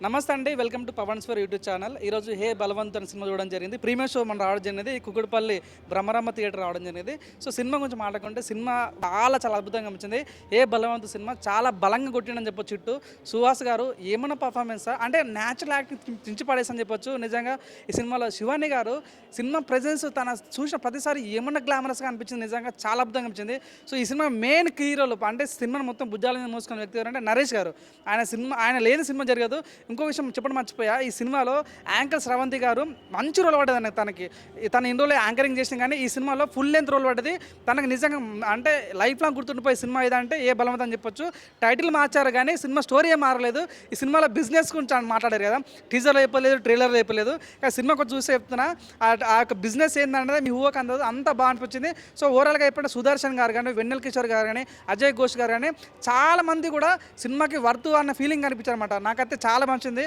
నమస్తే అండి. Welcome to Pavan's for YouTube channel. ఈరోజు హే బలవంత్ అనే సినిమా చూడడం జరిగింది. ప్రీమియర్ షో మనం రావడం జరిగింది. కుకుడుపల్లి బ్రహ్మరమ్మ థియేటర్ రావడం జరిగింది. సో సినిమా గురించి మాట్లాడుకుంటే సినిమా చాలా అద్భుతంగా అనిపించింది. హే బలవంత్ సినిమా చాలా బలంగా కొట్టిండని చెప్పొచ్చు. చుట్టూ సుహాస్ గారు ఏమన్నా పర్ఫార్మెన్స్ అంటే న్యాచురల్ యాక్టింగ్ చించి పడేసని చెప్పొచ్చు. నిజంగా ఈ సినిమాలో శివాని గారు సినిమా ప్రెజెన్స్ తన చూసిన ప్రతిసారి ఏమన్నా గ్లామరస్గా అనిపించింది. నిజంగా చాలా అద్భుతంగా అనిపించింది. సో ఈ సినిమా మెయిన్ హీరోలు అంటే సినిమాను మొత్తం భుజాల మీద మోసుకున్న వ్యక్తి ఎవరంటే నరేష్ గారు. ఆయన లేని సినిమా జరగదు. ఇంకో విషయం చెప్పడం మర్చిపోయా, ఈ సినిమాలో యాంకర్ స్రవంతి గారు మంచి రోల్ పడ్డది తనకి. తన ఇన్ని రోజులు యాంకరింగ్ చేసిన కానీ ఈ సినిమాలో ఫుల్ లెంత్ రోల్ పడ్డది. తనకు నిజంగా అంటే లైఫ్ లాంగ్ గుర్తుండిపోయే సినిమా ఏదంటే ఏ బలవంతం అని చెప్పొచ్చు. టైటిల్ మార్చారు కానీ సినిమా స్టోరీ ఏం మారలేదు. ఈ సినిమాలో బిజినెస్ గురించి మాట్లాడారు కదా, టీజర్లో చెప్పలేదు, ట్రైలర్లో చెప్పలేదు. కానీ సినిమా కొంచెం చూసి చెప్తున్నా ఆ యొక్క బిజినెస్ ఏంటంటే మీ ఊహకు అందదు అంత బాగా అనిపించింది. సో ఓవరాల్గా చెప్పంటే సుదర్శన్ గారు కానీ, వెన్నెల కిషోర్ గారు కానీ, అజయ్ ఘోష్ గారు కానీ చాలామంది కూడా సినిమాకి వర్తు అన్న ఫీలింగ్ అనిపించారు అనమాట. నాకైతే చాలా మంచిది.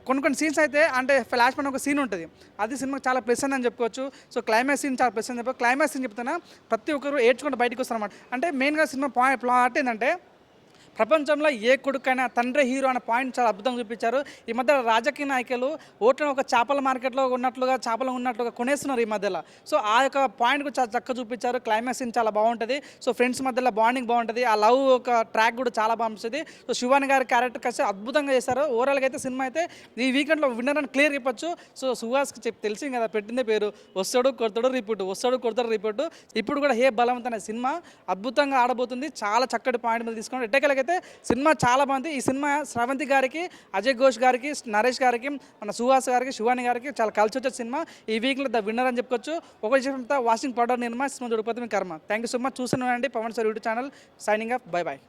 కొన్ని సీన్స్ అయితే అంటే ఫ్లాష్ పైన ఒక సీన్ ఉంటుంది, అది సినిమాకి చాలా ప్లస్ అని చెప్పుకోవచ్చు. సో క్లైమాక్స్ సీన్ చాలా ప్లస్ అని చెప్పి క్లైమాక్స్ సీన్ చెప్తున్నా ప్రతి ఒక్కరు ఏడ్చుకుంటూ బయటకు వస్తారు అనమాట. అంటే మెయిన్గా సినిమా ప్లాట్ ఏంటంటే ప్రపంచంలో ఏ కొడుకైనా తండ్రి హీరో అనే పాయింట్ చాలా అద్భుతంగా చూపించారు. ఈ మధ్య రాజకీయ నాయకులు ఓట్లను ఒక చేపల మార్కెట్లో ఉన్నట్లుగా కొనేస్తున్నారు ఈ మధ్యలో. సో ఆ యొక్క పాయింట్ కూడా చాలా చక్కగా చూపించారు. క్లైమాక్స్ సీన్ చాలా బాగుంటుంది. సో ఫ్రెండ్స్ మధ్యలో బాండింగ్ బాగుంటుంది. ఆ లవ్ ఒక ట్రాక్ కూడా చాలా బాగుంటుంది. సో శివాని గారి క్యారెక్టర్ కలిసి అద్భుతంగా చేశారు. ఓవరాల్గా అయితే సినిమా అయితే ఈ వీకెండ్లో విన్నర్ అని క్లియర్ చెప్పొచ్చు. సో సుహాస్కి తెలిసింది కదా, పెట్టిందే పేరు వస్తాడు కొడతాడు రిపోర్టు. ఇప్పుడు కూడా హే బలవంత్ అనే సినిమా అద్భుతంగా ఆడబోతుంది. చాలా చక్కటి పాయింట్ మీద తీసుకుని ఎట్టకేలకైతే సినిమా చాలా బాగుంది. ఈ సినిమా స్రవంతి గారికి, అజయ్ ఘోష్ గారికి, నరేష్ గారికి, మన సుహాస్ గారికి, శివాని గారికి చాలా కలిసి వచ్చే సినిమా. ఈ వీక్లో ద విన్నర్ అని చెప్పుకోవచ్చు. ఒక విషయం వాషింగ్ పౌడర్ నిర్మా సినిమా చూడకపోతే మీ కర్మ. Thank you so much. చూస్తున్నానండి Pawan sir YouTube channel. Signing off. Bye bye.